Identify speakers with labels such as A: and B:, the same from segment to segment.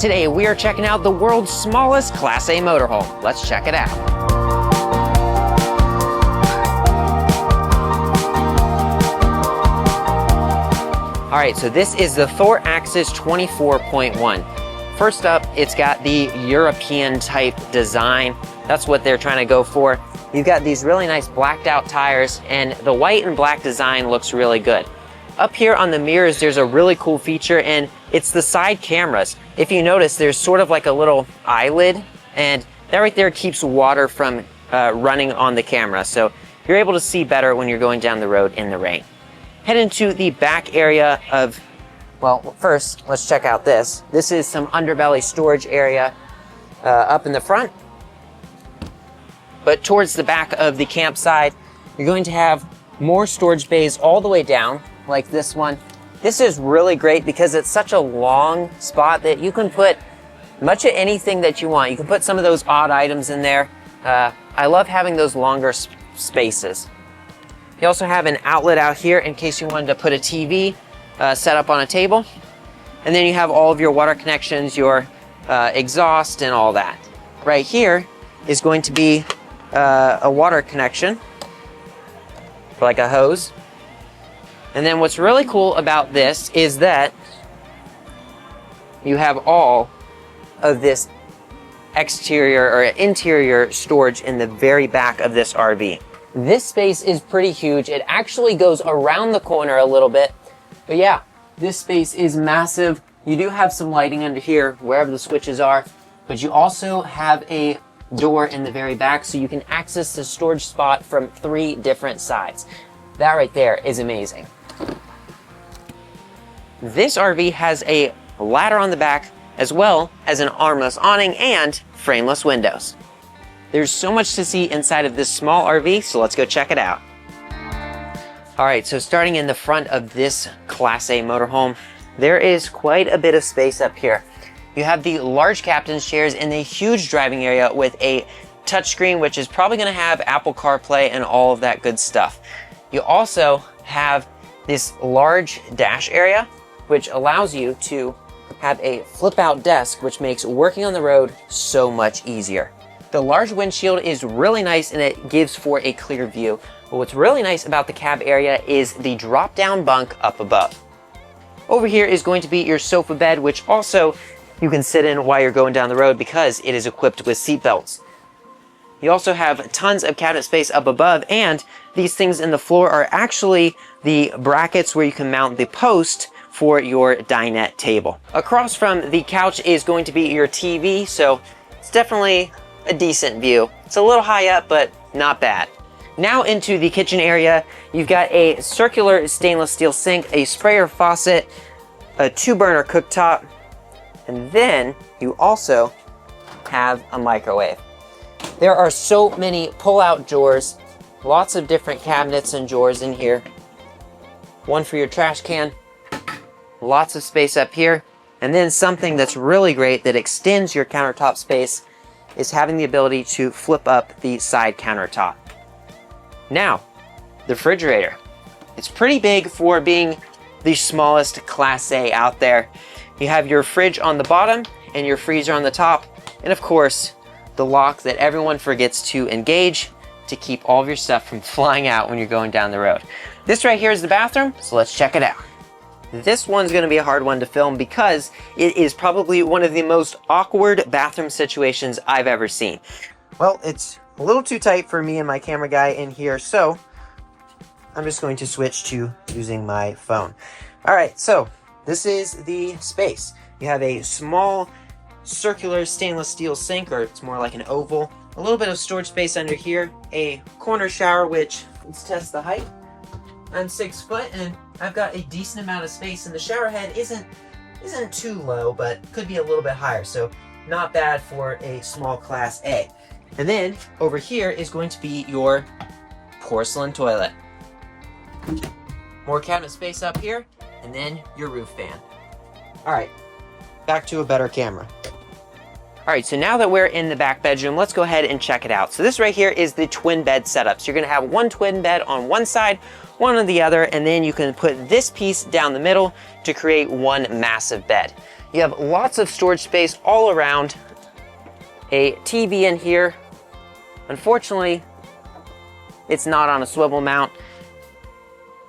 A: Today we are checking out the world's smallest Class A motorhome. Let's check it out. All right, so this is the Thor Axis 24.1. First up, it's got the European type design. That's what they're trying to go for. You've got these really nice blacked out tires, and the white and black design looks really good. Up here on the mirrors, there's a really cool feature, and it's the side cameras. If you notice, there's sort of like a little eyelid, and that right there keeps water from running on the camera. So you're able to see better when you're going down the road in the rain. Head into the back area of, well, first, let's check out this. This is some underbelly storage area up in the front. But towards the back of the campsite, you're going to have more storage bays all the way down, like this one. This is really great because it's such a long spot that you can put much of anything that you want. You can put some of those odd items in there. I love having those longer spaces. You also have an outlet out here in case you wanted to put a TV set up on a table. And then you have all of your water connections, your exhaust and all that. Right here is going to be a water connection, like a hose. And then what's really cool about this is that you have all of this exterior or interior storage in the very back of this RV. This space is pretty huge. It actually goes around the corner a little bit. But yeah, this space is massive. You do have some lighting under here, wherever the switches are, but you also have a door in the very back so you can access the storage spot from 3 different sides. That right there is amazing. This RV has a ladder on the back as well as an armless awning and frameless windows. There's so much to see inside of this small RV, so let's go check it out. All right, so starting in the front of this Class A motorhome, there is quite a bit of space up here. You have the large captain's chairs in a huge driving area with a touchscreen, which is probably gonna have Apple CarPlay and all of that good stuff. You also have this large dash area, which allows you to have a flip out desk, which makes working on the road so much easier. The large windshield is really nice and it gives for a clear view. But what's really nice about the cab area is the drop down bunk up above. Over here is going to be your sofa bed, which also you can sit in while you're going down the road because it is equipped with seat belts. You also have tons of cabinet space up above, and these things in the floor are actually the brackets where you can mount the post for your dinette table. Across from the couch is going to be your TV, so it's definitely a decent view. It's a little high up, but not bad. Now into the kitchen area, you've got a circular stainless steel sink, a sprayer faucet, a 2-burner cooktop, and then you also have a microwave. There are so many pull-out drawers, lots of different cabinets and drawers in here. One for your trash can, lots of space up here, and then something that's really great that extends your countertop space is having the ability to flip up the side countertop. Now, the refrigerator. It's pretty big for being the smallest Class A out there. You have your fridge on the bottom and your freezer on the top, and of course, the lock that everyone forgets to engage to keep all of your stuff from flying out when you're going down the road. This right here is the bathroom, so let's check it out. This one's gonna be a hard one to film because it is probably one of the most awkward bathroom situations I've ever seen. Well, it's a little too tight for me and my camera guy in here, so I'm just going to switch to using my phone. All right, so this is the space. You have a small circular stainless steel sink, or it's more like an oval. A little bit of storage space under here. A corner shower, which, let's test the height. I'm 6 foot and I've got a decent amount of space, and the shower head isn't too low, but could be a little bit higher, so not bad for a small Class A. And then over here is going to be your porcelain toilet. More cabinet space up here, and then your roof fan. All right, back to a better camera. All right, so now that we're in the back bedroom, let's go ahead and check it out. So this right here is the twin bed setup. So you're gonna have one twin bed on one side, one on the other, and then you can put this piece down the middle to create one massive bed. You have lots of storage space all around. A TV in here. Unfortunately, it's not on a swivel mount.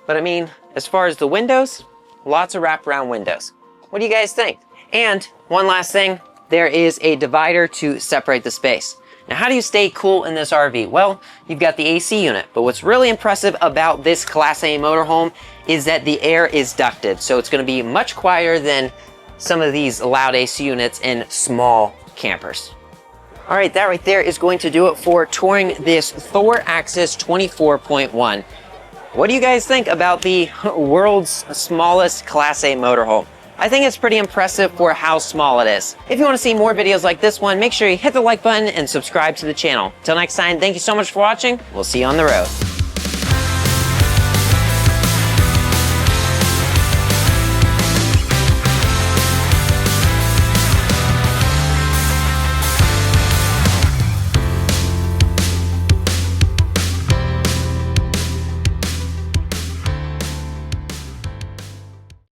A: But I mean, as far as the windows, lots of wraparound windows. What do you guys think? And one last thing, there is a divider to separate the space. Now, how do you stay cool in this RV? Well, you've got the AC unit, but what's really impressive about this Class A motorhome is that the air is ducted, so it's gonna be much quieter than some of these loud AC units in small campers. All right, that right there is going to do it for touring this Thor Axis 24.1. What do you guys think about the world's smallest Class A motorhome? I think it's pretty impressive for how small it is. If you want to see more videos like this one, make sure you hit the like button and subscribe to the channel. Till next time, thank you so much for watching. We'll see you on the road.